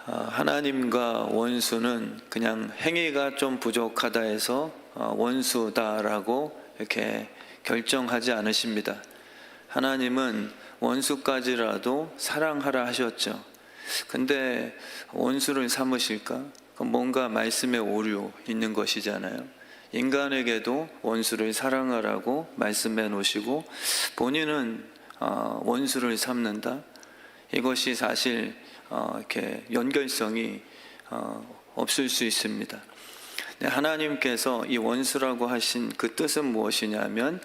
하나님과 원수는 그냥 행위가 좀 부족하다 해서 원수다라고 이렇게 결정하지 않으십니다. 하나님은 원수까지라도 사랑하라 하셨죠. 근데 원수를 삼으실까? 그건 뭔가 말씀에 오류 있는 것이잖아요. 인간에게도 원수를 사랑하라고 말씀해 놓으시고 본인은 원수를 삼는다? 이것이 사실 이렇게 연결성이 없을 수 있습니다. 하나님께서 이 원수라고 하신 그 뜻은 무엇이냐면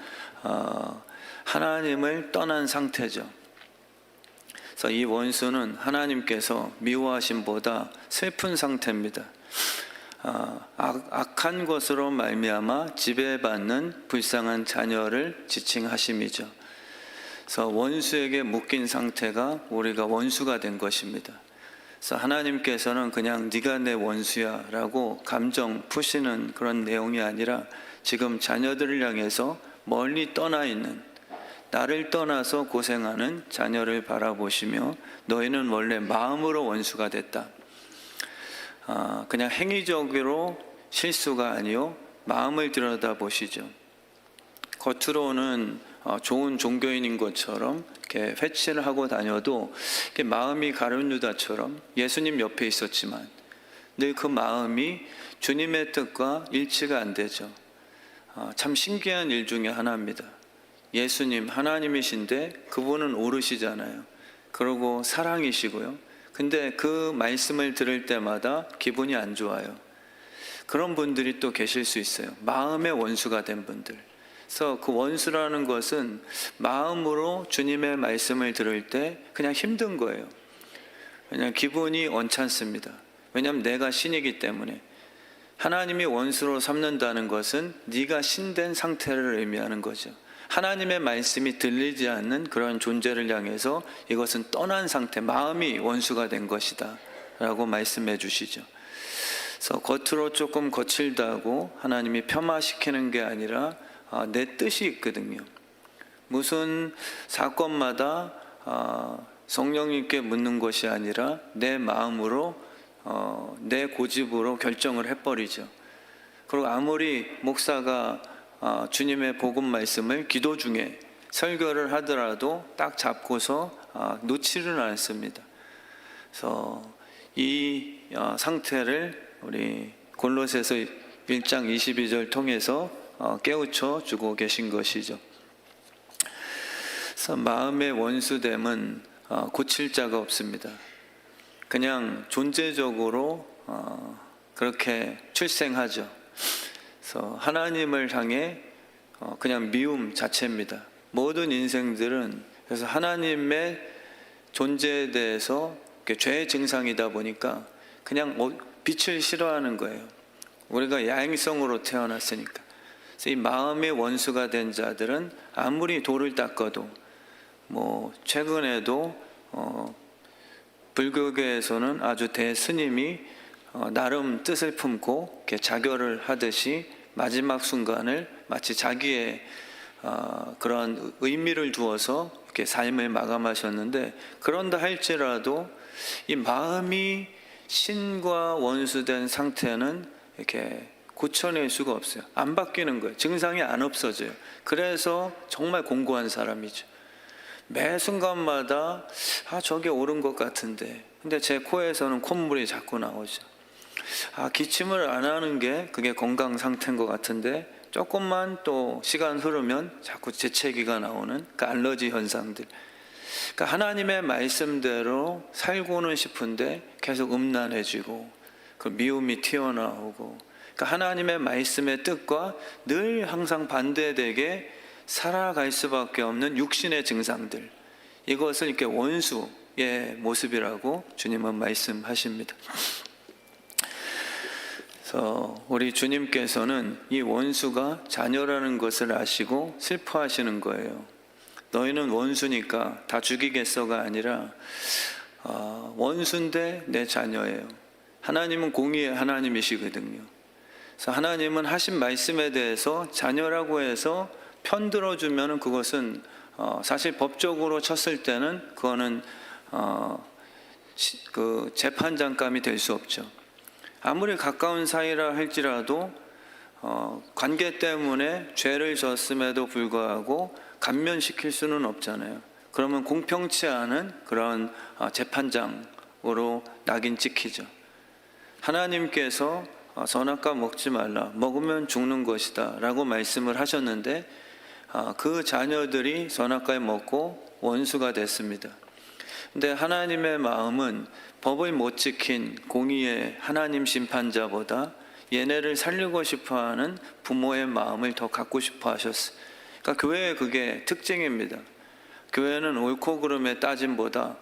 하나님을 떠난 상태죠. 그래서 이 원수는 하나님께서 미워하심보다 슬픈 상태입니다. 악한 것으로 말미암아 지배받는 불쌍한 자녀를 지칭하심이죠. 그래서 원수에게 묶인 상태가 우리가 원수가 된 것입니다. 그래서 하나님께서는 그냥 네가 내 원수야 라고 감정 푸시는 그런 내용이 아니라 지금 자녀들을 향해서 멀리 떠나 있는, 나를 떠나서 고생하는 자녀를 바라보시며 너희는 원래 마음으로 원수가 됐다. 그냥 행위적으로 실수가 아니요 마음을 들여다보시죠. 겉으로는 좋은 종교인인 것처럼 이렇게 회치를 하고 다녀도 이렇게 마음이 가룟 유다처럼 예수님 옆에 있었지만 늘 그 마음이 주님의 뜻과 일치가 안 되죠. 참 신기한 일 중에 하나입니다. 예수님 하나님이신데 그분은 오르시잖아요. 그리고 사랑이시고요. 근데 그 말씀을 들을 때마다 기분이 안 좋아요. 그런 분들이 또 계실 수 있어요. 마음의 원수가 된 분들. 그래서 그 원수라는 것은 마음으로 주님의 말씀을 들을 때 그냥 힘든 거예요. 왜냐하면 기분이 언짢습니다. 왜냐하면 내가 신이기 때문에. 하나님이 원수로 삼는다는 것은 네가 신된 상태를 의미하는 거죠. 하나님의 말씀이 들리지 않는 그런 존재를 향해서 이것은 떠난 상태, 마음이 원수가 된 것이다 라고 말씀해 주시죠. 그래서 겉으로 조금 거칠다고 하나님이 폄하시키는 게 아니라 내 뜻이 있거든요. 무슨 사건마다 성령님께 묻는 것이 아니라 내 마음으로 내 고집으로 결정을 해버리죠. 그리고 아무리 목사가 주님의 복음 말씀을 기도 중에 설교를 하더라도 딱 잡고서 놓지를 않습니다. 그래서 이 상태를 우리 골로새서 1장 22절 통해서 깨우쳐 주고 계신 것이죠. 그래서 마음의 원수됨은 고칠 자가 없습니다. 그냥 존재적으로 그렇게 출생하죠. 그래서 하나님을 향해 그냥 미움 자체입니다. 모든 인생들은 그래서 하나님의 존재에 대해서 죄의 증상이다 보니까 그냥 빛을 싫어하는 거예요. 우리가 야행성으로 태어났으니까. 그래서 이 마음의 원수가 된 자들은 아무리 돌을 닦아도 최근에도 불교계에서는 아주 대스님이 나름 뜻을 품고 이렇게 자결을 하듯이 마지막 순간을 마치 자기의 그런 의미를 두어서 이렇게 삶을 마감하셨는데, 그런다 할지라도 이 마음이 신과 원수된 상태는 이렇게 고쳐낼 수가 없어요. 안 바뀌는 거예요. 증상이 안 없어져요. 그래서 정말 공고한 사람이죠. 매 순간마다 저게 옳은 것 같은데 근데 제 코에서는 콧물이 자꾸 나오죠. 기침을 안 하는 게 그게 건강 상태인 것 같은데 조금만 또 시간 흐르면 자꾸 재채기가 나오는 그 알러지 현상들. 그러니까 하나님의 말씀대로 살고는 싶은데 계속 음란해지고 그 미움이 튀어나오고, 그러니까 하나님의 말씀의 뜻과 늘 항상 반대되게 살아갈 수밖에 없는 육신의 증상들, 이것을 이렇게 원수의 모습이라고 주님은 말씀하십니다. 그래서 우리 주님께서는 이 원수가 자녀라는 것을 아시고 슬퍼하시는 거예요. 너희는 원수니까 다 죽이겠어가 아니라 원수인데 내 자녀예요. 하나님은 공의의 하나님이시거든요. 그래서 하나님은 하신 말씀에 대해서 자녀라고 해서 편들어주면 그것은 사실 법적으로 쳤을 때는 그거는 그 재판장감이 될 수 없죠. 아무리 가까운 사이라 할지라도 관계 때문에 죄를 졌음에도 불구하고 감면시킬 수는 없잖아요. 그러면 공평치 않은 그런 재판장으로 낙인 찍히죠. 하나님께서 선악과 먹지 말라, 먹으면 죽는 것이다 라고 말씀을 하셨는데 그 자녀들이 선악과에 먹고 원수가 됐습니다. 근데 하나님의 마음은 법을 못 지킨 공의의 하나님 심판자보다 얘네를 살리고 싶어하는 부모의 마음을 더 갖고 싶어 하셨어요. 그러니까 교회의 그게 특징입니다. 교회는 옳고 그름의 따짐보다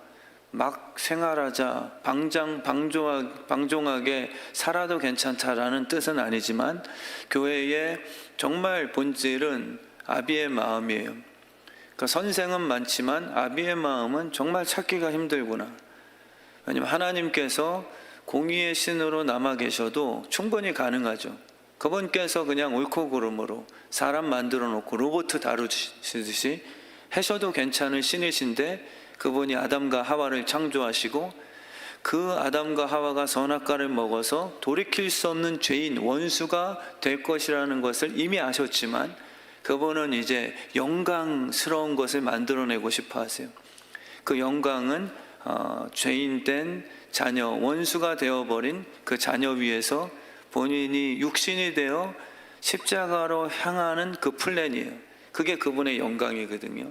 막 생활하자, 방종하게 살아도 괜찮다라는 뜻은 아니지만 교회의 정말 본질은 아비의 마음이에요. 그러니까 선생은 많지만 아비의 마음은 정말 찾기가 힘들구나. 왜냐하면 하나님께서 공의의 신으로 남아 계셔도 충분히 가능하죠. 그분께서 그냥 옳고 그름으로 사람 만들어 놓고 로봇 다루시듯이 하셔도 괜찮은 신이신데 그분이 아담과 하와를 창조하시고 그 아담과 하와가 선악과를 먹어서 돌이킬 수 없는 죄인 원수가 될 것이라는 것을 이미 아셨지만 그분은 이제 영광스러운 것을 만들어내고 싶어 하세요. 그 영광은 죄인된 자녀, 원수가 되어버린 그 자녀 위에서 본인이 육신이 되어 십자가로 향하는 그 플랜이에요. 그게 그분의 영광이거든요.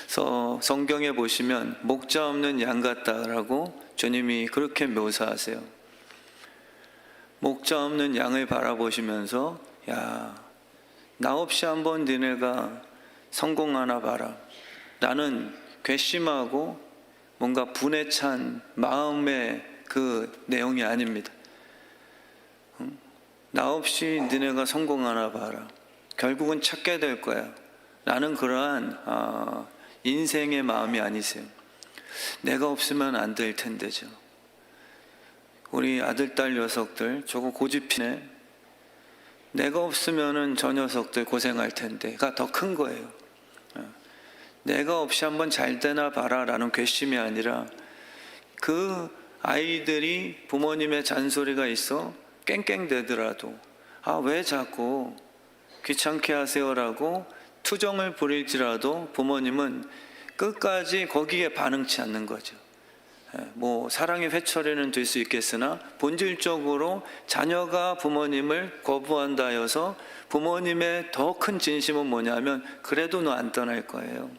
그래서 성경에 보시면 목자 없는 양 같다라고 주님이 그렇게 묘사하세요. 목자 없는 양을 바라보시면서 야, 나 없이 한번 니네가 성공하나 봐라. 나는 괘씸하고 뭔가 분에 찬 마음의 그 내용이 아닙니다. 나 없이 니네가 성공하나 봐라. 결국은 찾게 될 거야. 라는 그러한 인생의 마음이 아니세요. 내가 없으면 안 될 텐데죠. 우리 아들, 딸, 녀석들 저거 고집피네. 내가 없으면은 저 녀석들 고생할 텐데가 더 큰 거예요. 내가 없이 한번 잘 되나 봐라 라는 괘씸이 아니라 그 아이들이 부모님의 잔소리가 있어 깽깽대더라도 왜 자꾸 귀찮게 하세요라고 투정을 부릴지라도 부모님은 끝까지 거기에 반응치 않는 거죠. 뭐 사랑의 회초리는 될 수 있겠으나 본질적으로 자녀가 부모님을 거부한다 하여서 부모님의 더 큰 진심은 뭐냐면 그래도 너 안 떠날 거예요.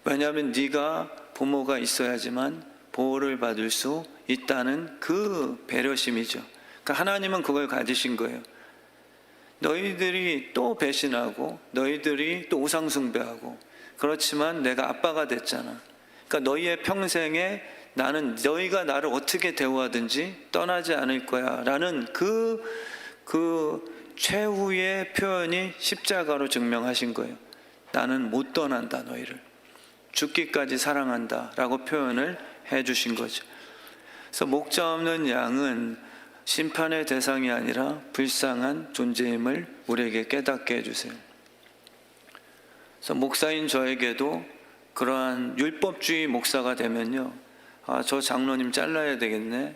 왜냐하면 네가 부모가 있어야지만 보호를 받을 수 있다는 그 배려심이죠. 그러니까 하나님은 그걸 가지신 거예요. 너희들이 또 배신하고 너희들이 또 우상숭배하고 그렇지만 내가 아빠가 됐잖아. 그러니까 너희의 평생에 나는 너희가 나를 어떻게 대우하든지 떠나지 않을 거야 라는 그 최후의 표현이 십자가로 증명하신 거예요. 나는 못 떠난다 너희를. 죽기까지 사랑한다 라고 표현을 해 주신 거죠. 그래서 목자 없는 양은 심판의 대상이 아니라 불쌍한 존재임을 우리에게 깨닫게 해주세요. 그래서 목사인 저에게도 그러한 율법주의 목사가 되면요, 저 장로님 잘라야 되겠네,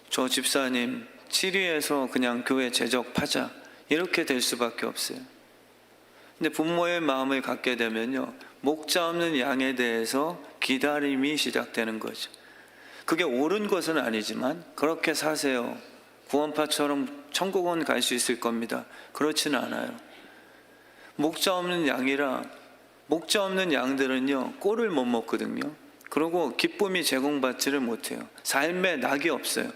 저 집사님 치리해서 그냥 교회 제적하자, 이렇게 될 수밖에 없어요. 근데 부모의 마음을 갖게 되면요, 목자 없는 양에 대해서 기다림이 시작되는 거죠. 그게 옳은 것은 아니지만 그렇게 사세요. 구원파처럼 천국은 갈 수 있을 겁니다. 그렇지는 않아요. 목자 없는 양이라 목자 없는 양들은요 꼴을 못 먹거든요. 그리고 기쁨이 제공받지를 못해요. 삶에 낙이 없어요.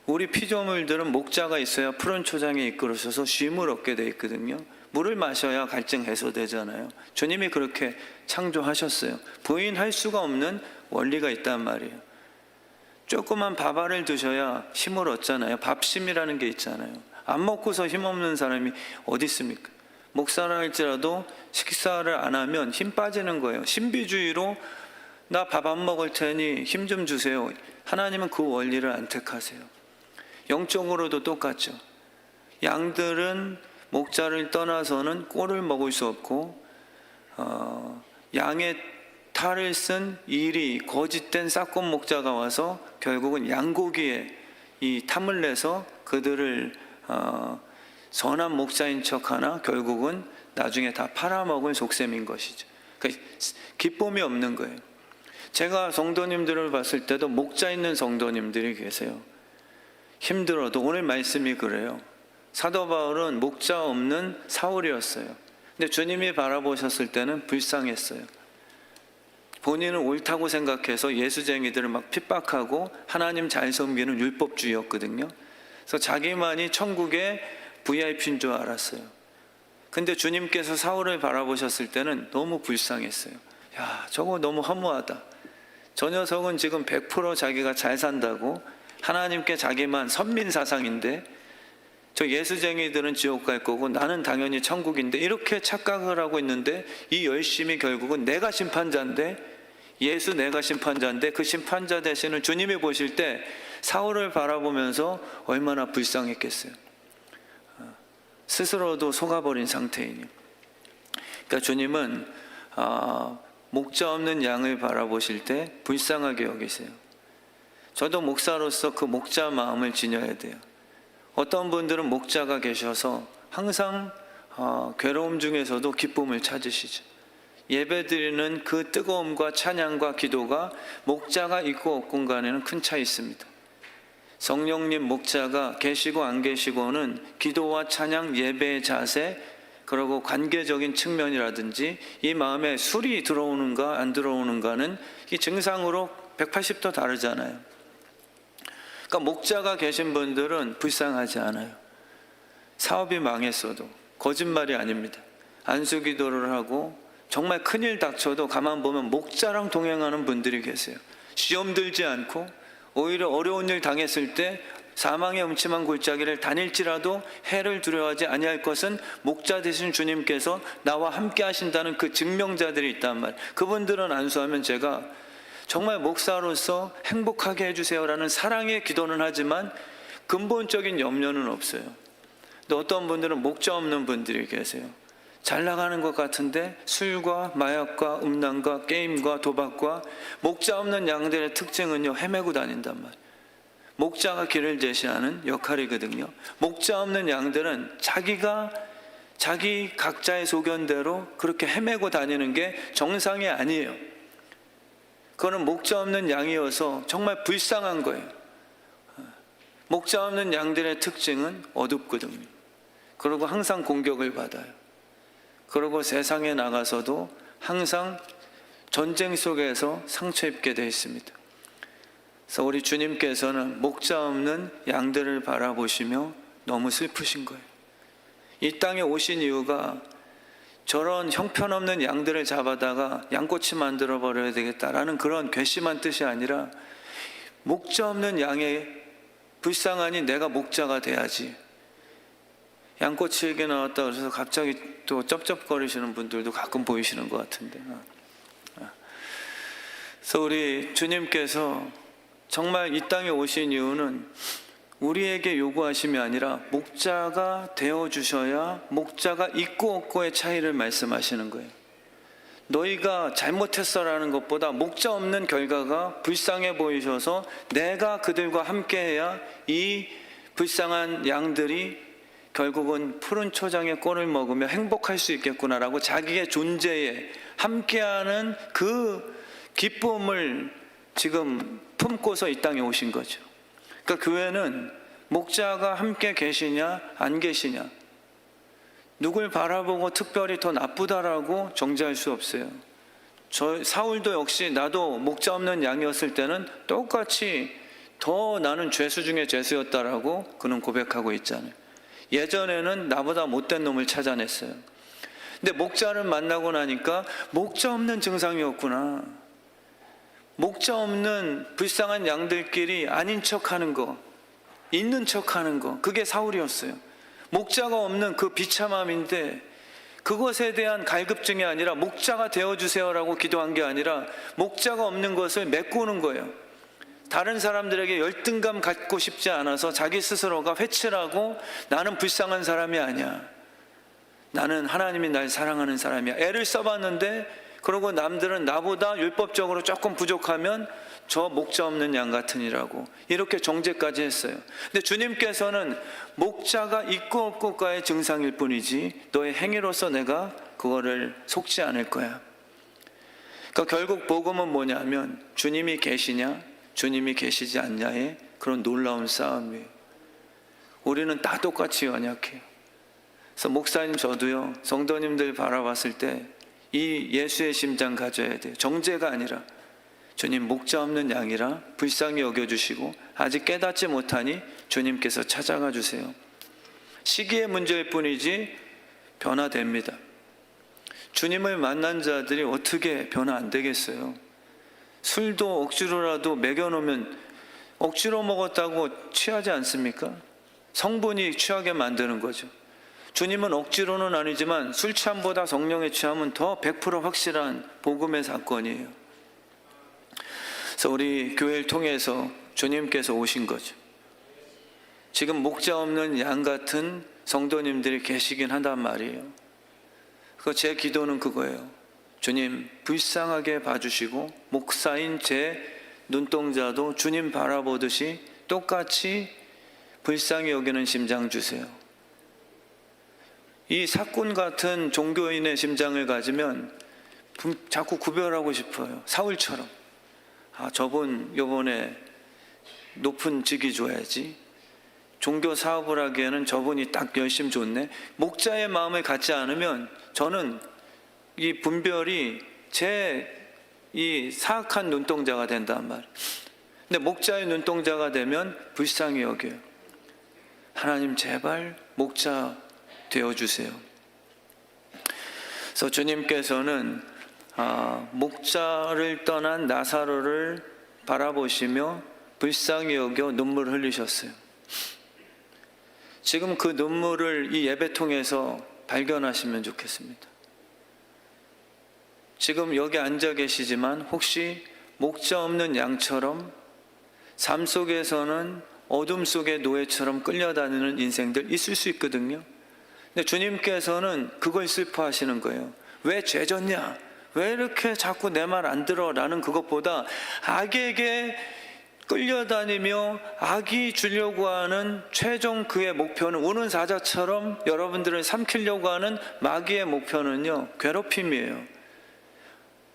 우리 피조물들은 목자가 있어야 푸른 초장에 이끌어서서 쉼을 얻게 돼 있거든요. 물을 마셔야 갈증 해소되잖아요. 주님이 그렇게 창조하셨어요. 부인할 수가 없는 원리가 있단 말이에요. 조그만 밥알을 드셔야 힘을 얻잖아요. 밥심이라는 게 있잖아요. 안 먹고서 힘없는 사람이 어디 있습니까? 목사라 할지라도 식사를 안 하면 힘 빠지는 거예요. 신비주의로 나 밥 안 먹을 테니 힘 좀 주세요. 하나님은 그 원리를 안 택하세요. 영적으로도 똑같죠. 양들은 목자를 떠나서는 꼴을 먹을 수 없고 양의 탈을 쓴 일이 거짓된 싹권 목자가 와서 결국은 양고기에 이 탐을 내서 그들을 선한 목자인 척하나 결국은 나중에 다 팔아먹은 속셈인 것이죠. 그러니까 기쁨이 없는 거예요. 제가 성도님들을 봤을 때도 목자 있는 성도님들이 계세요. 힘들어도 오늘 말씀이 그래요. 사도 바울은 목자 없는 사울이었어요. 근데 주님이 바라보셨을 때는 불쌍했어요. 본인은 옳다고 생각해서 예수쟁이들을 막 핍박하고 하나님 잘 섬기는 율법주의였거든요. 그래서 자기만이 천국의 VIP인 줄 알았어요. 근데 주님께서 사울을 바라보셨을 때는 너무 불쌍했어요. 야, 저거 너무 허무하다. 저 녀석은 지금 100% 자기가 잘 산다고 하나님께 자기만 선민사상인데 저 예수쟁이들은 지옥 갈 거고 나는 당연히 천국인데 이렇게 착각을 하고 있는데 이 열심이 결국은 내가 심판자인데 예수 내가 심판자인데 그 심판자 대신을 주님이 보실 때 사울을 바라보면서 얼마나 불쌍했겠어요. 스스로도 속아버린 상태이니. 그러니까 주님은 목자 없는 양을 바라보실 때 불쌍하게 여기세요. 저도 목사로서 그 목자 마음을 지녀야 돼요. 어떤 분들은 목자가 계셔서 항상 괴로움 중에서도 기쁨을 찾으시죠. 예배드리는 그 뜨거움과 찬양과 기도가 목자가 있고 없고 간에는 큰 차이 있습니다. 성령님 목자가 계시고 안 계시고는 기도와 찬양, 예배의 자세, 그리고 관계적인 측면이라든지 이 마음에 술이 들어오는가 안 들어오는가는 이 증상으로 180도 다르잖아요. 그러니까 목자가 계신 분들은 불쌍하지 않아요. 사업이 망했어도 거짓말이 아닙니다. 안수기도를 하고 정말 큰일 닥쳐도 가만 보면 목자랑 동행하는 분들이 계세요. 시험 들지 않고 오히려 어려운 일 당했을 때 사망의 음침한 골짜기를 다닐지라도 해를 두려워하지 아니할 것은 목자 되신 주님께서 나와 함께 하신다는 그 증명자들이 있단 말이에요. 그분들은 안수하면 제가 정말 목사로서 행복하게 해주세요라는 사랑의 기도는 하지만 근본적인 염려는 없어요. 근데 어떤 분들은 목자 없는 분들이 계세요. 잘 나가는 것 같은데 술과 마약과 음란과 게임과 도박과 목자 없는 양들의 특징은요, 헤매고 다닌단 말이에요. 목자가 길을 제시하는 역할이거든요. 목자 없는 양들은 자기 각자의 소견대로 그렇게 헤매고 다니는 게 정상이 아니에요. 그거는 목자 없는 양이어서 정말 불쌍한 거예요. 목자 없는 양들의 특징은 어둡거든요. 그리고 항상 공격을 받아요. 그리고 세상에 나가서도 항상 전쟁 속에서 상처 입게 되어 있습니다. 그래서 우리 주님께서는 목자 없는 양들을 바라보시며 너무 슬프신 거예요. 이 땅에 오신 이유가 저런 형편없는 양들을 잡아다가 양꼬치 만들어 버려야 되겠다라는 그런 괘씸한 뜻이 아니라 목자 없는 양에 불쌍하니 내가 목자가 돼야지. 양꼬치 얘기 나왔다 그래서 갑자기 또 쩝쩝거리시는 분들도 가끔 보이시는 것 같은데. 그래서 우리 주님께서 정말 이 땅에 오신 이유는 우리에게 요구하심이 아니라 목자가 되어주셔야 목자가 있고 없고의 차이를 말씀하시는 거예요. 너희가 잘못했어라는 것보다 목자 없는 결과가 불쌍해 보이셔서 내가 그들과 함께해야 이 불쌍한 양들이 결국은 푸른 초장의 꼴을 먹으며 행복할 수 있겠구나라고 자기의 존재에 함께하는 그 기쁨을 지금 품고서 이 땅에 오신 거죠. 그러니까 교회는 목자가 함께 계시냐 안 계시냐, 누굴 바라보고 특별히 더 나쁘다라고 정죄할 수 없어요. 사울도 역시 나도 목자 없는 양이었을 때는 똑같이 더 나는 죄수 중에 죄수였다라고 그는 고백하고 있잖아요. 예전에는 나보다 못된 놈을 찾아냈어요. 근데 목자를 만나고 나니까 목자 없는 증상이었구나. 목자 없는 불쌍한 양들끼리 아닌 척하는 거, 있는 척하는 거, 그게 사울이었어요. 목자가 없는 그 비참함인데 그것에 대한 갈급증이 아니라 목자가 되어주세요라고 기도한 게 아니라 목자가 없는 것을 메꾸는 거예요. 다른 사람들에게 열등감 갖고 싶지 않아서 자기 스스로가 회칠하고 나는 불쌍한 사람이 아니야, 나는 하나님이 날 사랑하는 사람이야, 애를 써봤는데 그리고 남들은 나보다 율법적으로 조금 부족하면 저 목자 없는 양 같으니라고 이렇게 정죄까지 했어요. 근데 주님께서는 목자가 있고 없고가의 증상일 뿐이지 너의 행위로서 내가 그거를 속지 않을 거야. 그러니까 결국 복음은 뭐냐면 주님이 계시냐 주님이 계시지 않냐의 그런 놀라운 싸움이에요. 우리는 다 똑같이 연약해요. 그래서 목사님 저도요, 성도님들 바라봤을 때 이 예수의 심장 가져야 돼요. 정죄가 아니라 주님 목자 없는 양이라 불쌍히 여겨주시고 아직 깨닫지 못하니 주님께서 찾아가 주세요. 시기의 문제일 뿐이지 변화됩니다. 주님을 만난 자들이 어떻게 변화 안 되겠어요? 술도 억지로라도 먹여놓으면 억지로 먹었다고 취하지 않습니까? 성분이 취하게 만드는 거죠. 주님은 억지로는 아니지만 술 취함보다 성령의 취함은 더 100% 확실한 복음의 사건이에요. 그래서 우리 교회를 통해서 주님께서 오신 거죠. 지금 목자 없는 양 같은 성도님들이 계시긴 한단 말이에요. 제 기도는 그거예요. 주님 불쌍하게 봐주시고 목사인 제 눈동자도 주님 바라보듯이 똑같이 불쌍히 여기는 심장 주세요. 이 사꾼 같은 종교인의 심장을 가지면 자꾸 구별하고 싶어요. 사울처럼. 저분 요번에 높은 직위 줘야지. 종교 사업을 하기에는 저분이 딱 열심 줬네. 목자의 마음을 갖지 않으면 저는 이 분별이 제 이 사악한 눈동자가 된단 말이에요. 근데 목자의 눈동자가 되면 불쌍히 여겨요. 하나님 제발 목자 되어주세요. 그래서 주님께서는 목자를 떠난 나사로를 바라보시며 불쌍히 여겨 눈물을 흘리셨어요. 지금 그 눈물을 이 예배 통해서 발견하시면 좋겠습니다. 지금 여기 앉아 계시지만 혹시 목자 없는 양처럼 삶 속에서는 어둠 속의 노예처럼 끌려다니는 인생들 있을 수 있거든요. 근데 주님께서는 그걸 슬퍼하시는 거예요. 왜 죄졌냐? 왜 이렇게 자꾸 내 말 안 들어? 라는 그것보다 악에게 끌려다니며 악이 주려고 하는 최종 그의 목표는 우는 사자처럼 여러분들을 삼키려고 하는 마귀의 목표는요, 괴롭힘이에요.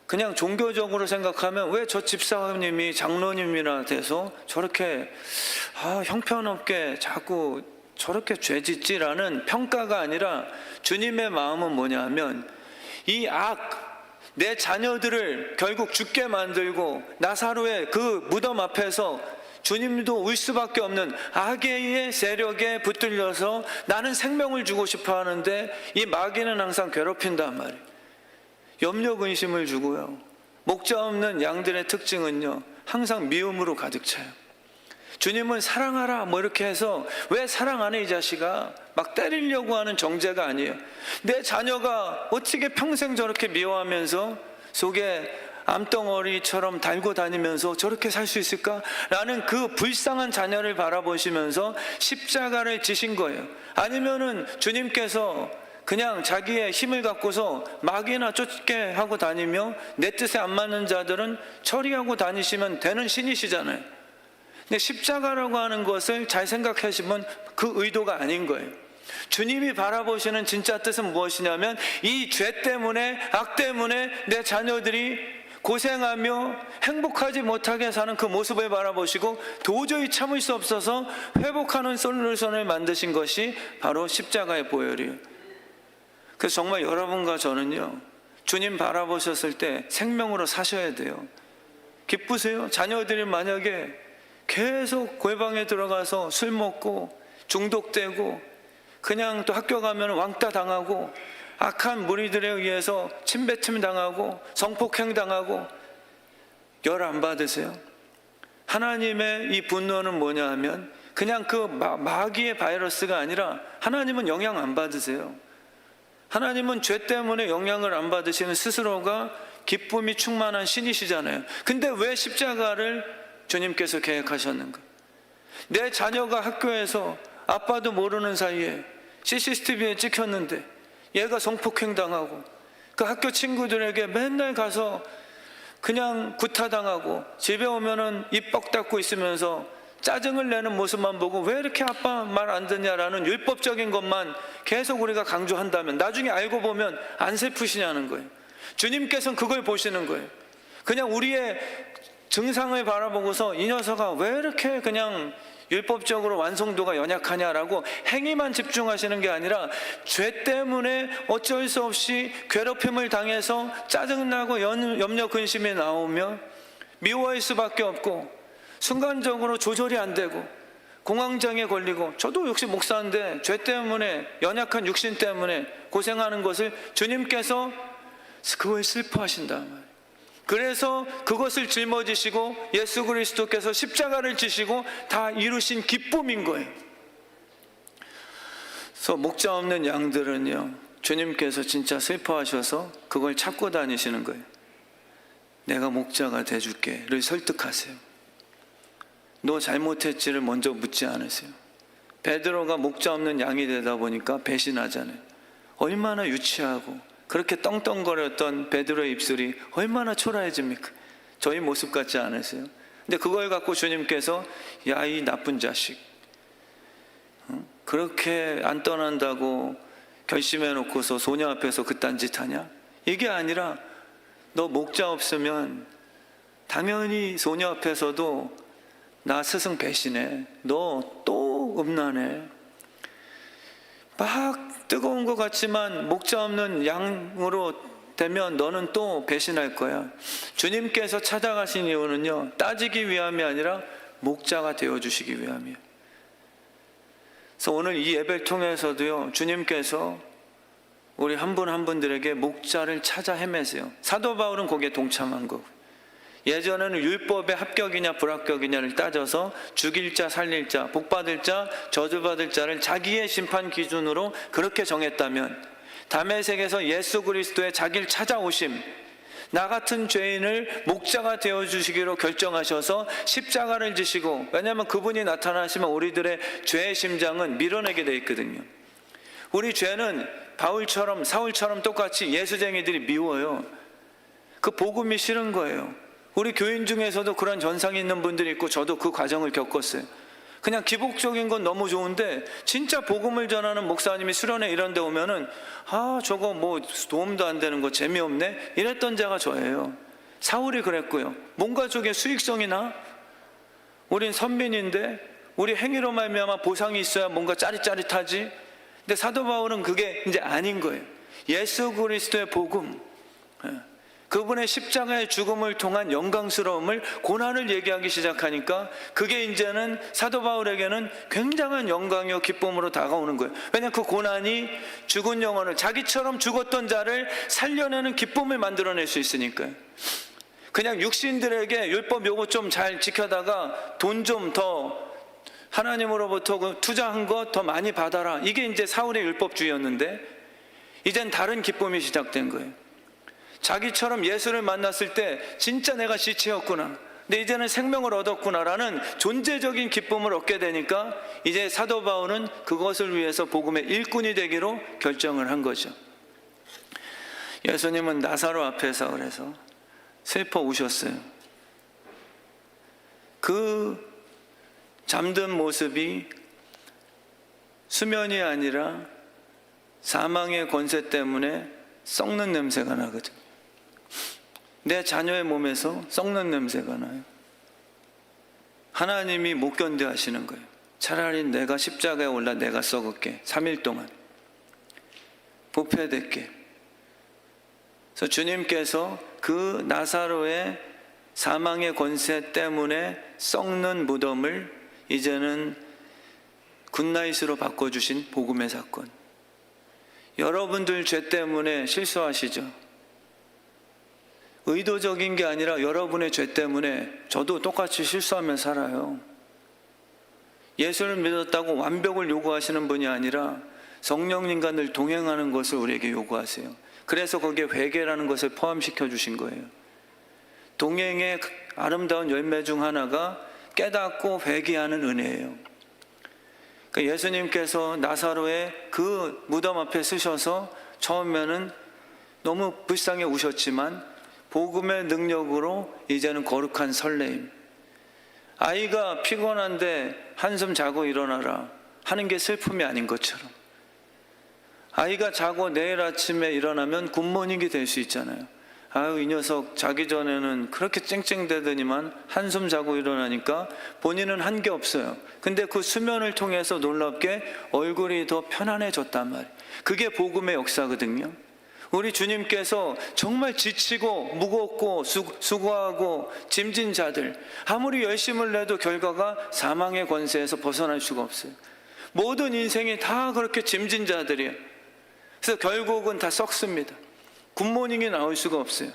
그냥 종교적으로 생각하면 왜 저 집사님이 장로님이나 돼서 저렇게 형편없게 자꾸 저렇게 죄짓지라는 평가가 아니라 주님의 마음은 뭐냐 하면 이 내 자녀들을 결국 죽게 만들고 나사로의 그 무덤 앞에서 주님도 울 수밖에 없는 악의 세력에 붙들려서 나는 생명을 주고 싶어 하는데 이 마귀는 항상 괴롭힌단 말이에요. 염려 근심을 주고요. 목자 없는 양들의 특징은요, 항상 미움으로 가득 차요. 주님은 사랑하라 뭐 이렇게 해서 왜 사랑 안 해 이 자식아 막 때리려고 하는 정죄가 아니에요. 내 자녀가 어떻게 평생 저렇게 미워하면서 속에 암덩어리처럼 달고 다니면서 저렇게 살 수 있을까? 라는 그 불쌍한 자녀를 바라보시면서 십자가를 지신 거예요. 아니면은 주님께서 그냥 자기의 힘을 갖고서 마귀나 쫓게 하고 다니며 내 뜻에 안 맞는 자들은 처리하고 다니시면 되는 신이시잖아요. 근데 십자가라고 하는 것을 잘 생각하시면 그 의도가 아닌 거예요. 주님이 바라보시는 진짜 뜻은 무엇이냐면 이 죄 때문에 악 때문에 내 자녀들이 고생하며 행복하지 못하게 사는 그 모습을 바라보시고 도저히 참을 수 없어서 회복하는 솔루션을 만드신 것이 바로 십자가의 보혈이에요. 그래서 정말 여러분과 저는요, 주님 바라보셨을 때 생명으로 사셔야 돼요. 기쁘세요? 자녀들이 만약에 계속 골방에 들어가서 술 먹고 중독되고 그냥 또 학교 가면 왕따 당하고 악한 무리들에 의해서 침뱉음 당하고 성폭행 당하고 열 안 받으세요? 하나님의 이 분노는 뭐냐 하면 그냥 그 마귀의 바이러스가 아니라 하나님은 영향 안 받으세요. 하나님은 죄 때문에 영향을 안 받으시는 스스로가 기쁨이 충만한 신이시잖아요. 근데 왜 십자가를 주님께서 계획하셨는가? 내 자녀가 학교에서 아빠도 모르는 사이에 CCTV에 찍혔는데 얘가 성폭행 당하고 그 학교 친구들에게 맨날 가서 그냥 구타당하고 집에 오면은 입 뻑 닫고 있으면서 짜증을 내는 모습만 보고 왜 이렇게 아빠 말 안 듣냐라는 율법적인 것만 계속 우리가 강조한다면 나중에 알고 보면 안 슬프시냐는 거예요. 주님께서는 그걸 보시는 거예요. 그냥 우리의 증상을 바라보고서 이 녀석아 왜 이렇게 그냥 율법적으로 완성도가 연약하냐라고 행위만 집중하시는 게 아니라 죄 때문에 어쩔 수 없이 괴롭힘을 당해서 짜증나고 염려 근심이 나오며 미워할 수밖에 없고 순간적으로 조절이 안 되고 공황장애 걸리고, 저도 역시 목사인데 죄 때문에 연약한 육신 때문에 고생하는 것을 주님께서 그걸 슬퍼하신단 말이에요. 그래서 그것을 짊어지시고 예수 그리스도께서 십자가를 지시고 다 이루신 기쁨인 거예요. 그래서 목자 없는 양들은요, 주님께서 진짜 슬퍼하셔서 그걸 찾고 다니시는 거예요. 내가 목자가 돼줄게를 설득하세요. 너 잘못했지를 먼저 묻지 않으세요. 베드로가 목자 없는 양이 되다 보니까 배신하잖아요. 얼마나 유치하고 그렇게 떵떵거렸던 베드로의 입술이 얼마나 초라해집니까? 저희 모습 같지 않으세요? 근데 그걸 갖고 주님께서 야, 이 나쁜 자식, 그렇게 안 떠난다고 결심해 놓고서 소녀 앞에서 그딴 짓 하냐? 이게 아니라 너 목자 없으면 당연히 소녀 앞에서도 나 스승 배신해, 너 또 음란해, 막 뜨거운 것 같지만 목자 없는 양으로 되면 너는 또 배신할 거야. 주님께서 찾아가신 이유는요, 따지기 위함이 아니라 목자가 되어주시기 위함이에요. 그래서 오늘 이 예배를 통해서도요, 주님께서 우리 한 분 한 분들에게 목자를 찾아 헤매세요. 사도 바울은 거기에 동참한 거고, 예전에는 율법의 합격이냐 불합격이냐를 따져서 죽일 자, 살릴 자, 복받을 자, 저주받을 자를 자기의 심판 기준으로 그렇게 정했다면, 다메섹에서 예수 그리스도의 자기를 찾아오심, 나 같은 죄인을 목자가 되어주시기로 결정하셔서 십자가를 지시고, 왜냐하면 그분이 나타나시면 우리들의 죄의 심장은 밀어내게 돼 있거든요. 우리 죄는 바울처럼 사울처럼 똑같이 예수쟁이들이 미워요. 그 복음이 싫은 거예요. 우리 교인 중에서도 그런 전상이 있는 분들이 있고, 저도 그 과정을 겪었어요. 그냥 기복적인 건 너무 좋은데 진짜 복음을 전하는 목사님이 수련회 이런 데 오면은 저거 뭐 도움도 안 되는 거 재미없네 이랬던 자가 저예요. 사울이 그랬고요. 뭔가 저게 수익성이나, 우린 선민인데 우리 행위로 말미암아 보상이 있어야 뭔가 짜릿짜릿하지. 근데 사도 바울은 그게 이제 아닌 거예요. 예수 그리스도의 복음, 그분의 십자가의 죽음을 통한 영광스러움을, 고난을 얘기하기 시작하니까 그게 이제는 사도 바울에게는 굉장한 영광이요 기쁨으로 다가오는 거예요. 왜냐하면 그 고난이 죽은 영혼을, 자기처럼 죽었던 자를 살려내는 기쁨을 만들어낼 수 있으니까요. 그냥 육신들에게 율법 요거 좀 잘 지켜다가 돈 좀 더 하나님으로부터 그 투자한 거 더 많이 받아라, 이게 이제 사울의 율법주의였는데 이젠 다른 기쁨이 시작된 거예요. 자기처럼 예수를 만났을 때 진짜 내가 지체였구나, 근데 이제는 생명을 얻었구나라는 존재적인 기쁨을 얻게 되니까 이제 사도 바울은 그것을 위해서 복음의 일꾼이 되기로 결정을 한 거죠. 예수님은 나사로 앞에서 그래서 슬퍼 우셨어요. 그 잠든 모습이 수면이 아니라 사망의 권세 때문에 썩는 냄새가 나거든요. 내 자녀의 몸에서 썩는 냄새가 나요. 하나님이 못 견뎌 하시는 거예요. 차라리 내가 십자가에 올라 내가 썩을게, 3일 동안 부패될게. 그래서 주님께서 그 나사로의 사망의 권세 때문에 썩는 무덤을 이제는 굿나잇으로 바꿔주신 복음의 사건. 여러분들 죄 때문에 실수하시죠? 의도적인 게 아니라 여러분의 죄 때문에 저도 똑같이 실수하며 살아요. 예수를 믿었다고 완벽을 요구하시는 분이 아니라 성령님과 늘 동행하는 것을 우리에게 요구하세요. 그래서 거기에 회개라는 것을 포함시켜 주신 거예요. 동행의 아름다운 열매 중 하나가 깨닫고 회개하는 은혜예요. 그러니까 예수님께서 나사로의 그 무덤 앞에 서셔서 처음에는 너무 불쌍해 우셨지만 복음의 능력으로 이제는 거룩한 설레임. 아이가 피곤한데 한숨 자고 일어나라 하는 게 슬픔이 아닌 것처럼, 아이가 자고 내일 아침에 일어나면 굿모닝이 될 수 있잖아요. 아유, 이 녀석 자기 전에는 그렇게 쨍쨍대더니만 한숨 자고 일어나니까 본인은 한 게 없어요. 근데 그 수면을 통해서 놀랍게 얼굴이 더 편안해졌단 말이에요. 그게 복음의 역사거든요. 우리 주님께서 정말 지치고 무겁고 수고하고 짐진 자들, 아무리 열심을 내도 결과가 사망의 권세에서 벗어날 수가 없어요. 모든 인생이 다 그렇게 짐진 자들이에요. 그래서 결국은 다 썩습니다. 굿모닝이 나올 수가 없어요.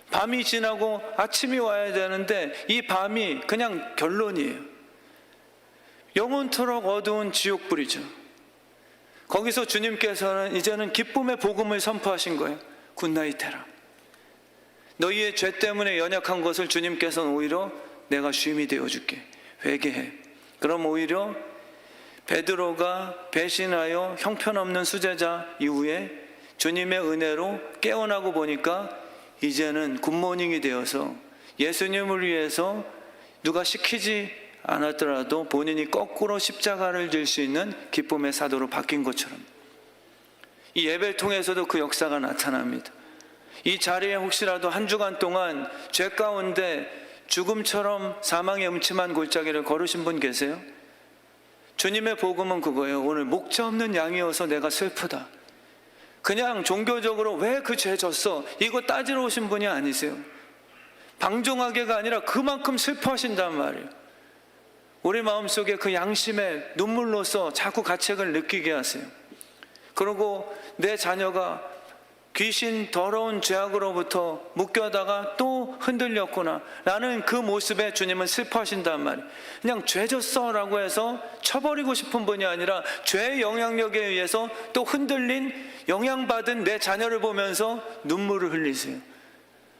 밤이 지나고 아침이 와야 되는데 이 밤이 그냥 결론이에요. 영원토록 어두운 지옥불이죠. 거기서 주님께서는 이제는 기쁨의 복음을 선포하신 거예요. 굿나잇 해라. 너희의 죄 때문에 연약한 것을 주님께서는 오히려 내가 쉼이 되어줄게. 회개해. 그럼 오히려 베드로가 배신하여 형편없는 수제자 이후에 주님의 은혜로 깨어나고 보니까 이제는 굿모닝이 되어서 예수님을 위해서 누가 시키지 않았더라도 본인이 거꾸로 십자가를 질 수 있는 기쁨의 사도로 바뀐 것처럼, 이 예배를 통해서도 그 역사가 나타납니다. 이 자리에 혹시라도 한 주간 동안 죄 가운데 죽음처럼 사망의 음침한 골짜기를 걸으신 분 계세요? 주님의 복음은 그거예요. 오늘 목자 없는 양이어서 내가 슬프다. 그냥 종교적으로 왜 그 죄 졌어? 이거 따지러 오신 분이 아니세요. 방종하게가 아니라 그만큼 슬퍼하신단 말이에요. 우리 마음속에 그 양심의 눈물로서 자꾸 가책을 느끼게 하세요. 그리고 내 자녀가 귀신 더러운 죄악으로부터 묶여다가 또 흔들렸구나 라는 그 모습에 주님은 슬퍼하신단 말이에요. 그냥 죄 졌어 라고 해서 쳐버리고 싶은 분이 아니라 죄의 영향력에 의해서 또 흔들린, 영향받은 내 자녀를 보면서 눈물을 흘리세요.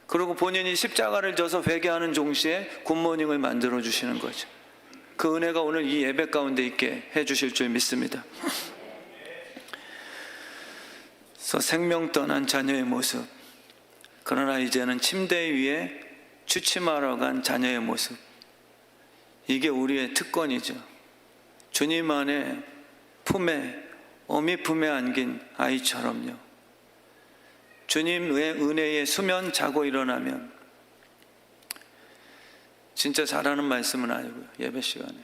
그리고 본인이 십자가를 져서 회개하는 동시에 굿모닝을 만들어 주시는 거죠. 그 은혜가 오늘 이 예배 가운데 있게 해주실 줄 믿습니다. 그래서 생명 떠난 자녀의 모습, 그러나 이제는 침대 위에 취침하러 간 자녀의 모습, 이게 우리의 특권이죠. 주님 안에 품에, 어미 품에 안긴 아이처럼요. 주님의 은혜의 수면 자고 일어나면, 진짜 잘하는 말씀은 아니고요, 예배 시간에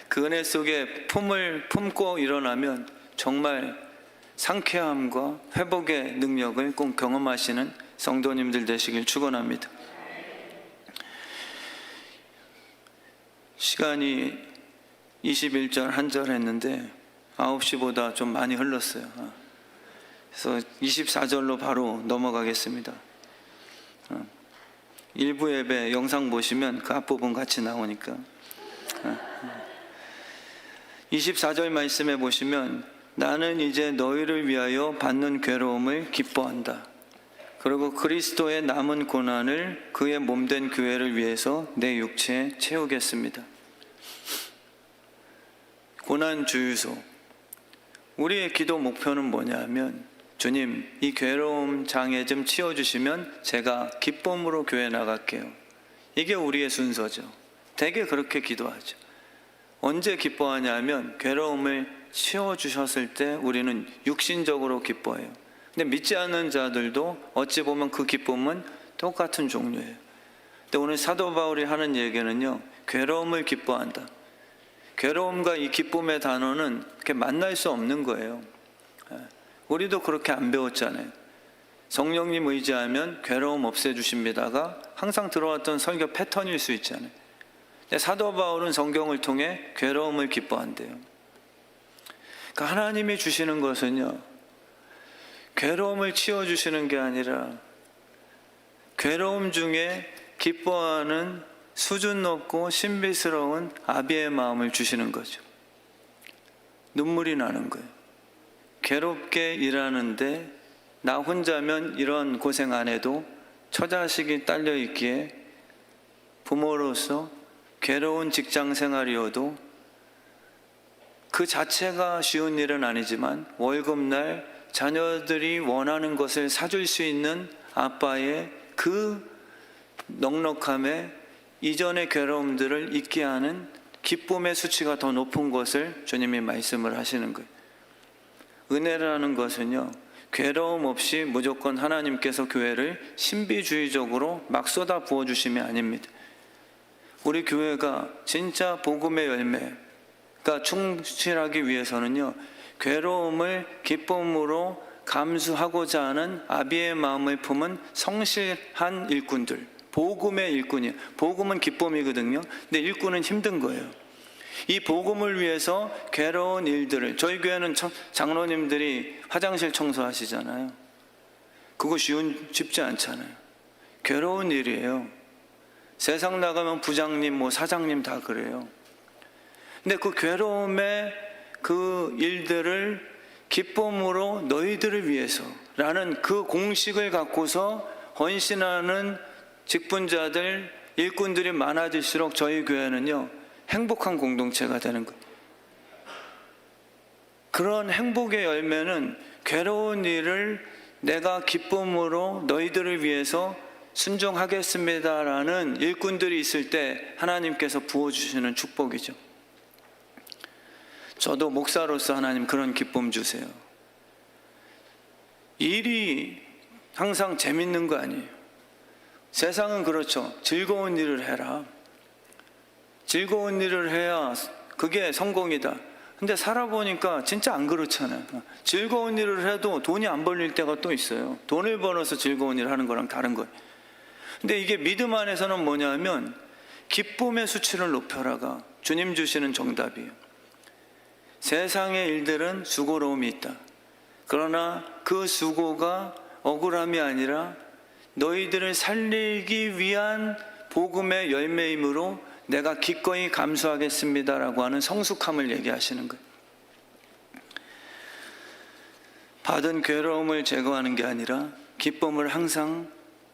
그 은혜 속에 품을 품고 일어나면 정말 상쾌함과 회복의 능력을 꼭 경험하시는 성도님들 되시길 축원합니다. 시간이 21절 한 절 했는데 9시보다 좀 많이 흘렀어요. 그래서 24절로 바로 넘어가겠습니다. 일부 예배 영상 보시면 그 앞부분 같이 나오니까 24절 말씀에 보시면 나는 이제 너희를 위하여 받는 괴로움을 기뻐한다. 그리고 그리스도의 남은 고난을 그의 몸된 교회를 위해서 내 육체에 채우겠습니다. 고난 주유소. 우리의 기도 목표는 뭐냐면, 주님, 이 괴로움 장애 좀 치워주시면 제가 기쁨으로 교회 나갈게요. 이게 우리의 순서죠. 되게 그렇게 기도하죠. 언제 기뻐하냐면 괴로움을 치워주셨을 때 우리는 육신적으로 기뻐해요. 근데 믿지 않는 자들도 어찌 보면 그 기쁨은 똑같은 종류예요. 근데 오늘 사도 바울이 하는 얘기는요, 괴로움을 기뻐한다. 괴로움과 이 기쁨의 단어는 이렇게 만날 수 없는 거예요. 우리도 그렇게 안 배웠잖아요. 성령님 의지하면 괴로움 없애주십니다가 항상 들어왔던 설교 패턴일 수 있잖아요. 근데 사도 바울은 성경을 통해 괴로움을 기뻐한대요. 그러니까 하나님이 주시는 것은요, 괴로움을 치워주시는 게 아니라 괴로움 중에 기뻐하는 수준 높고 신비스러운 아비의 마음을 주시는 거죠. 눈물이 나는 거예요. 괴롭게 일하는데 나 혼자면 이런 고생 안 해도 처자식이 딸려 있기에 부모로서 괴로운 직장 생활이어도 그 자체가 쉬운 일은 아니지만 월급날 자녀들이 원하는 것을 사줄 수 있는 아빠의 그 넉넉함에 이전의 괴로움들을 잊게 하는 기쁨의 수치가 더 높은 것을 주님이 말씀을 하시는 거예요. 은혜라는 것은요, 괴로움 없이 무조건 하나님께서 교회를 신비주의적으로 막 쏟아 부어주심이 아닙니다. 우리 교회가 진짜 복음의 열매가 충실하기 위해서는요, 괴로움을 기쁨으로 감수하고자 하는 아비의 마음을 품은 성실한 일꾼들, 복음의 일꾼이에요. 복음은 기쁨이거든요. 근데 일꾼은 힘든 거예요. 이 복음을 위해서 괴로운 일들을, 저희 교회는 장로님들이 화장실 청소하시잖아요. 그거 쉽지 않잖아요. 괴로운 일이에요. 세상 나가면 부장님, 사장님 다 그래요. 근데 그 괴로움의 그 일들을 기쁨으로 너희들을 위해서라는 그 공식을 갖고서 헌신하는 직분자들, 일꾼들이 많아질수록 저희 교회는요, 행복한 공동체가 되는 거예요. 그런 행복의 열매는 괴로운 일을 내가 기쁨으로 너희들을 위해서 순종하겠습니다라는 일꾼들이 있을 때 하나님께서 부어주시는 축복이죠. 저도 목사로서 하나님 그런 기쁨 주세요. 일이 항상 재밌는 거 아니에요. 세상은 그렇죠. 즐거운 일을 해라. 즐거운 일을 해야 그게 성공이다. 근데 살아보니까 진짜 안 그렇잖아요. 즐거운 일을 해도 돈이 안 벌릴 때가 또 있어요. 돈을 벌어서 즐거운 일을 하는 거랑 다른 거예요. 근데 이게 믿음 안에서는 뭐냐면 기쁨의 수치를 높여라가 주님 주시는 정답이에요. 세상의 일들은 수고로움이 있다. 그러나 그 수고가 억울함이 아니라 너희들을 살리기 위한 복음의 열매이므로 내가 기꺼이 감수하겠습니다라고 하는 성숙함을 얘기하시는 거예요. 받은 괴로움을 제거하는 게 아니라 기쁨을 항상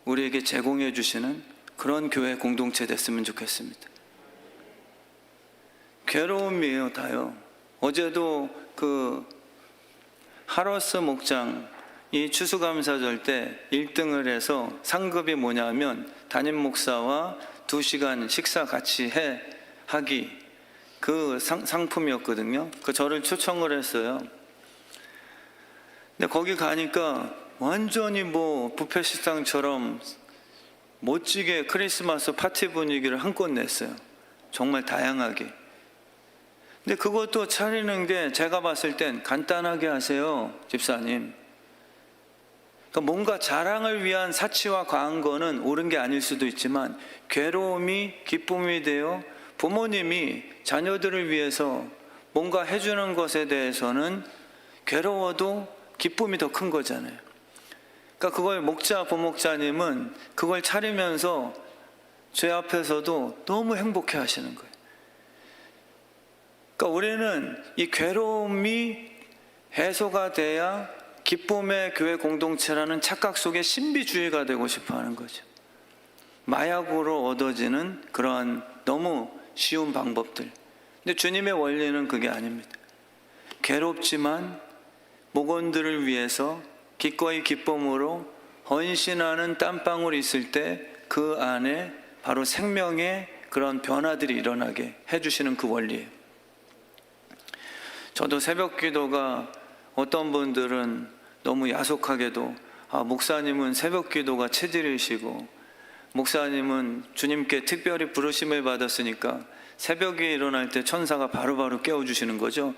우리에게 제공해 주시는 그런 교회 공동체 됐으면 좋겠습니다. 괴로움이에요, 다요. 어제도 그 하러스 목장이 추수감사절 때 1등을 해서 상급이 뭐냐면 담임 목사와 2시간 식사 같이 하기, 그 상품이었거든요. 그 저를 초청을 했어요. 근데 거기 가니까 완전히 뷔페 식당처럼 멋지게 크리스마스 파티 분위기를 한껏 냈어요. 정말 다양하게. 근데 그것도 차리는 게 제가 봤을 땐 간단하게 하세요, 집사님. 그러니까 뭔가 자랑을 위한 사치와 과한 거는 옳은 게 아닐 수도 있지만 괴로움이 기쁨이 되어 부모님이 자녀들을 위해서 뭔가 해주는 것에 대해서는 괴로워도 기쁨이 더 큰 거잖아요. 그러니까 그걸 부목자님은 그걸 차리면서 제 앞에서도 너무 행복해 하시는 거예요. 그러니까 우리는 이 괴로움이 해소가 돼야 기쁨의 교회 공동체라는 착각 속에 신비주의가 되고 싶어 하는 거죠. 마약으로 얻어지는 그러한 너무 쉬운 방법들. 근데 주님의 원리는 그게 아닙니다. 괴롭지만 목원들을 위해서 기꺼이 기쁨으로 헌신하는 땀방울이 있을 때 그 안에 바로 생명의 그런 변화들이 일어나게 해주시는 그 원리예요. 저도 새벽 기도가 어떤 분들은 너무 야속하게도 목사님은 새벽 기도가 체질이시고 목사님은 주님께 특별히 부르심을 받았으니까 새벽에 일어날 때 천사가 바로바로 깨워주시는 거죠.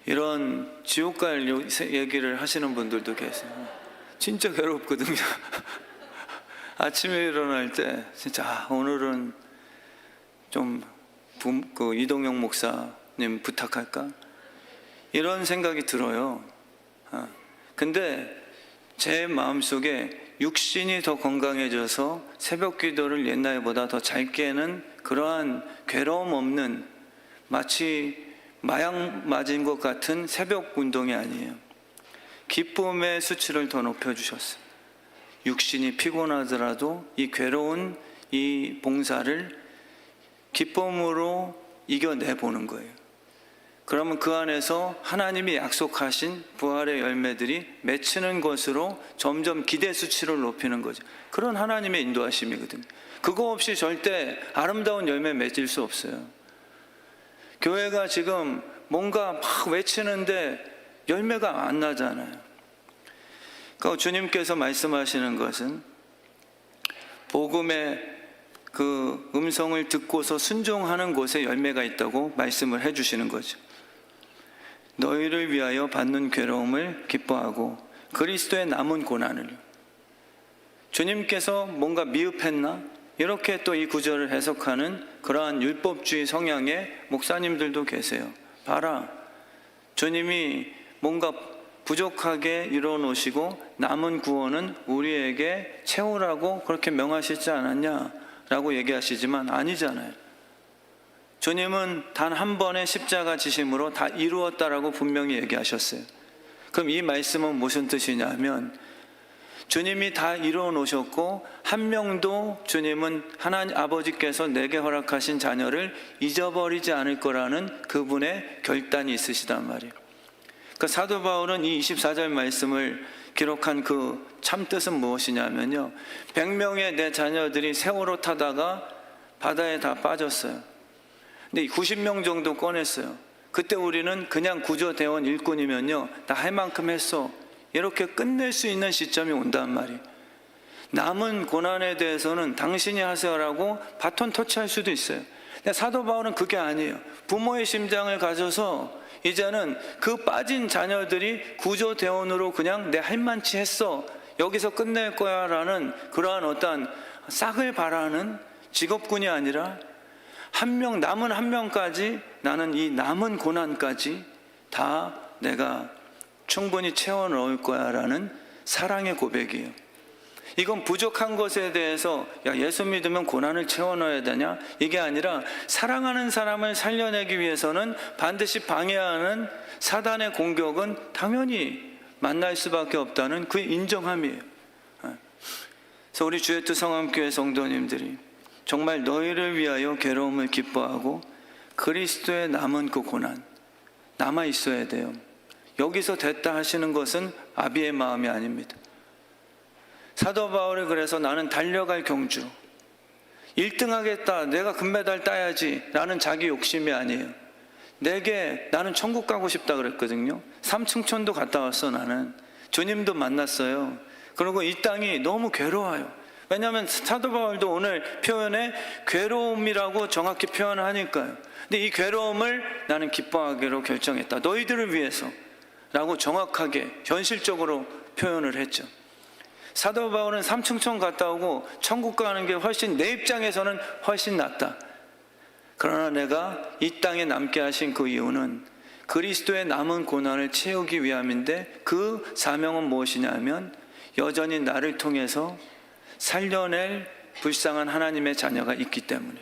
이런 지옥 갈 얘기를 하시는 분들도 계세요. 진짜 괴롭거든요. 아침에 일어날 때 진짜 오늘은 좀 이동영 목사님 부탁할까? 이런 생각이 들어요. 근데 제 마음속에 육신이 더 건강해져서 새벽 기도를 옛날보다 더 잘 깨는 그러한 괴로움 없는 마치 마약 맞은 것 같은 새벽 운동이 아니에요. 기쁨의 수치를 더 높여주셨어요. 육신이 피곤하더라도 이 괴로운 이 봉사를 기쁨으로 이겨내보는 거예요. 그러면 그 안에서 하나님이 약속하신 부활의 열매들이 맺히는 것으로 점점 기대 수치를 높이는 거죠. 그런 하나님의 인도하심이거든요. 그거 없이 절대 아름다운 열매 맺을 수 없어요. 교회가 지금 뭔가 막 외치는데 열매가 안 나잖아요. 그러니까 주님께서 말씀하시는 것은 복음의 그 음성을 듣고서 순종하는 곳에 열매가 있다고 말씀을 해주시는 거죠. 너희를 위하여 받는 괴로움을 기뻐하고 그리스도의 남은 고난을. 주님께서 뭔가 미흡했나? 이렇게 또 이 구절을 해석하는 그러한 율법주의 성향의 목사님들도 계세요. 봐라, 주님이 뭔가 부족하게 이루어 놓으시고 남은 구원은 우리에게 채우라고 그렇게 명하시지 않았냐? 라고 얘기하시지만 아니잖아요. 주님은 단 한 번의 십자가 지심으로 다 이루었다라고 분명히 얘기하셨어요. 그럼 이 말씀은 무슨 뜻이냐면 주님이 다 이루어 놓으셨고 한 명도 주님은 하나님 아버지께서 내게 허락하신 자녀를 잊어버리지 않을 거라는 그분의 결단이 있으시단 말이에요. 그 사도 바울은 이 24절 말씀을 기록한 그 참뜻은 무엇이냐면요, 100명의 내 자녀들이 세월호 타다가 바다에 다 빠졌어요. 근데 90명 정도 꺼냈어요. 그때 우리는 그냥 구조대원 일꾼이면요, 다 할 만큼 했어, 이렇게 끝낼 수 있는 시점이 온단 말이에요. 남은 고난에 대해서는 당신이 하세요라고 바톤 터치할 수도 있어요. 근데 사도 바울은 그게 아니에요. 부모의 심장을 가져서 이제는 그 빠진 자녀들이 구조대원으로 그냥 내 할만치 했어, 여기서 끝낼 거야 라는 그러한 어떤 싹을 바라는 직업군이 아니라 남은 한 명까지, 나는 이 남은 고난까지 다 내가 충분히 채워 넣을 거야 라는 사랑의 고백이에요. 이건 부족한 것에 대해서 야, 예수 믿으면 고난을 채워 넣어야 되냐? 이게 아니라 사랑하는 사람을 살려내기 위해서는 반드시 방해하는 사단의 공격은 당연히 만날 수밖에 없다는 그 인정함이에요. 그래서 우리 주의 뜻 성함교회 성도님들이 정말 너희를 위하여 괴로움을 기뻐하고 그리스도의 남은 그 고난 남아 있어야 돼요. 여기서 됐다 하시는 것은 아비의 마음이 아닙니다. 사도 바울이 그래서 나는 달려갈 경주, 1등 하겠다, 내가 금메달 따야지 라는 자기 욕심이 아니에요. 나는 천국 가고 싶다 그랬거든요. 삼층천도 갔다 왔어. 나는 주님도 만났어요. 그리고 이 땅이 너무 괴로워요. 왜냐하면 사도 바울도 오늘 표현에 괴로움이라고 정확히 표현하니까요. 근데 이 괴로움을 나는 기뻐하기로 결정했다, 너희들을 위해서 라고 정확하게 현실적으로 표현을 했죠. 사도 바울은 삼층천 갔다 오고 천국 가는 게 훨씬, 내 입장에서는 훨씬 낫다. 그러나 내가 이 땅에 남게 하신 그 이유는 그리스도의 남은 고난을 채우기 위함인데, 그 사명은 무엇이냐면 여전히 나를 통해서 살려낼 불쌍한 하나님의 자녀가 있기 때문에.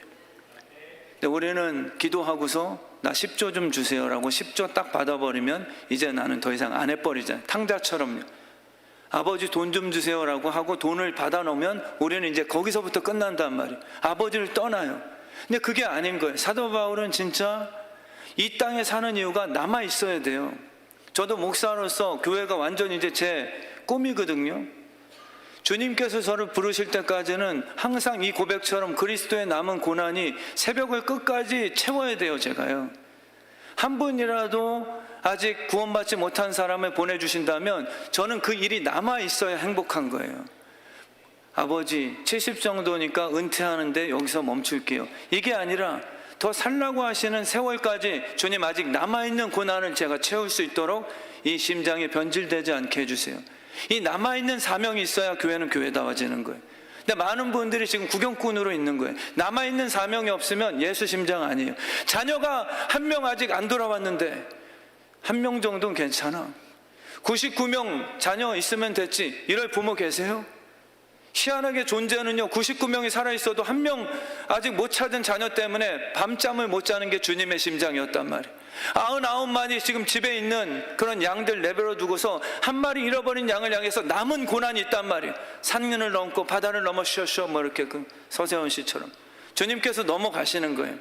근데 우리는 기도하고서 나 10조 좀 주세요라고 10조 딱 받아버리면 이제 나는 더 이상 안 해버리잖아요. 탕자처럼요. 아버지 돈 좀 주세요라고 하고 돈을 받아 놓으면 우리는 이제 거기서부터 끝난단 말이에요. 아버지를 떠나요. 근데 그게 아닌 거예요. 사도 바울은 진짜 이 땅에 사는 이유가 남아 있어야 돼요. 저도 목사로서 교회가 완전히 이제 제 꿈이거든요. 주님께서 저를 부르실 때까지는 항상 이 고백처럼 그리스도의 남은 고난이 새벽을 끝까지 채워야 돼요. 제가요, 한 분이라도 아직 구원받지 못한 사람을 보내주신다면 저는 그 일이 남아 있어야 행복한 거예요. 아버지 70 정도니까 은퇴하는데 여기서 멈출게요, 이게 아니라 더 살라고 하시는 세월까지 주님 아직 남아있는 고난을 제가 채울 수 있도록 이 심장이 변질되지 않게 해주세요. 이 남아있는 사명이 있어야 교회는 교회다워지는 거예요. 근데 많은 분들이 지금 구경꾼으로 있는 거예요. 남아있는 사명이 없으면 예수 심장 아니에요. 자녀가 한 명 아직 안 돌아왔는데 한 명 정도는 괜찮아, 99명 자녀 있으면 됐지, 이럴 부모 계세요? 희한하게 존재는요, 99명이 살아있어도 한 명 아직 못 찾은 자녀 때문에 밤잠을 못 자는 게 주님의 심장이었단 말이에요. 99마리 지금 집에 있는 그런 양들 내버려 두고서 한 마리 잃어버린 양을 향해서 남은 고난이 있단 말이에요. 산을 넘고 바다를 넘어 쉬어 뭐 이렇게 그 서세원 씨처럼 주님께서 넘어가시는 거예요.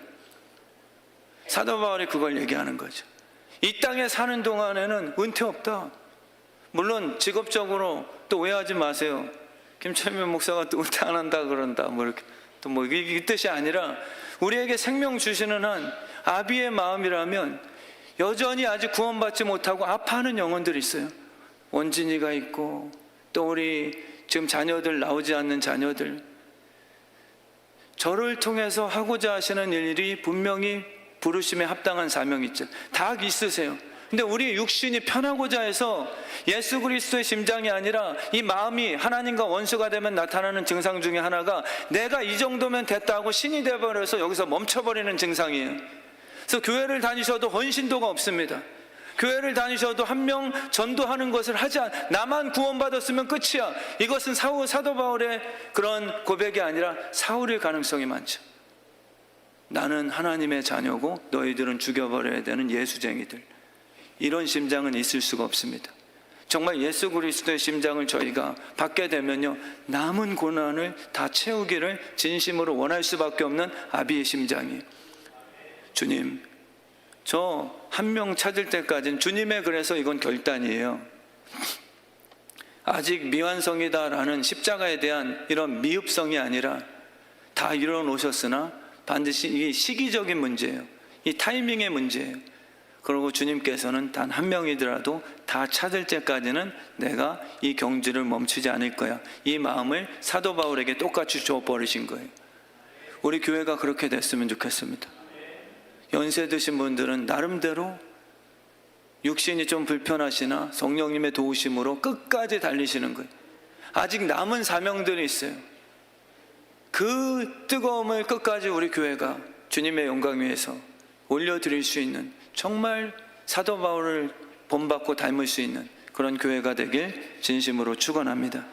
사도 바울이 그걸 얘기하는 거죠. 이 땅에 사는 동안에는 은퇴 없다. 물론 직업적으로 또 오해하지 마세요. 김철민 목사가 또 은퇴 안 한다 그런다 뭐 이렇게 또 뭐 이 뜻이 아니라, 우리에게 생명 주시는 한 아비의 마음이라면 여전히 아직 구원받지 못하고 아파하는 영혼들이 있어요. 원진이가 있고 또 우리 지금 자녀들, 나오지 않는 자녀들, 저를 통해서 하고자 하시는 일이 분명히 부르심에 합당한 사명이 있죠. 다 있으세요. 근데 우리 육신이 편하고자 해서 예수 그리스도의 심장이 아니라 이 마음이 하나님과 원수가 되면 나타나는 증상 중에 하나가, 내가 이 정도면 됐다 하고 신이 되어버려서 여기서 멈춰버리는 증상이에요. 그래서 교회를 다니셔도 헌신도가 없습니다. 교회를 다니셔도 한 명 전도하는 것을 하지 나만 구원받았으면 끝이야. 이것은 사도 바울의 그런 고백이 아니라 사울의 가능성이 많죠. 나는 하나님의 자녀고 너희들은 죽여버려야 되는 예수쟁이들. 이런 심장은 있을 수가 없습니다. 정말 예수 그리스도의 심장을 저희가 받게 되면요, 남은 고난을 다 채우기를 진심으로 원할 수밖에 없는 아비의 심장이에요. 주님, 저 한 명 찾을 때까지는 주님의, 그래서 이건 결단이에요. 아직 미완성이다라는 십자가에 대한 이런 미흡성이 아니라 다 이뤄 놓으셨으나 반드시 이 시기적인 문제예요. 이 타이밍의 문제예요. 그리고 주님께서는 단 한 명이더라도 다 찾을 때까지는 내가 이 경주를 멈추지 않을 거야. 이 마음을 사도 바울에게 똑같이 줘버리신 거예요. 우리 교회가 그렇게 됐으면 좋겠습니다. 연세 드신 분들은 나름대로 육신이 좀 불편하시나 성령님의 도우심으로 끝까지 달리시는 거예요. 아직 남은 사명들이 있어요. 그 뜨거움을 끝까지 우리 교회가 주님의 영광 위에서 올려드릴 수 있는, 정말 사도 바울을 본받고 닮을 수 있는 그런 교회가 되길 진심으로 축원합니다.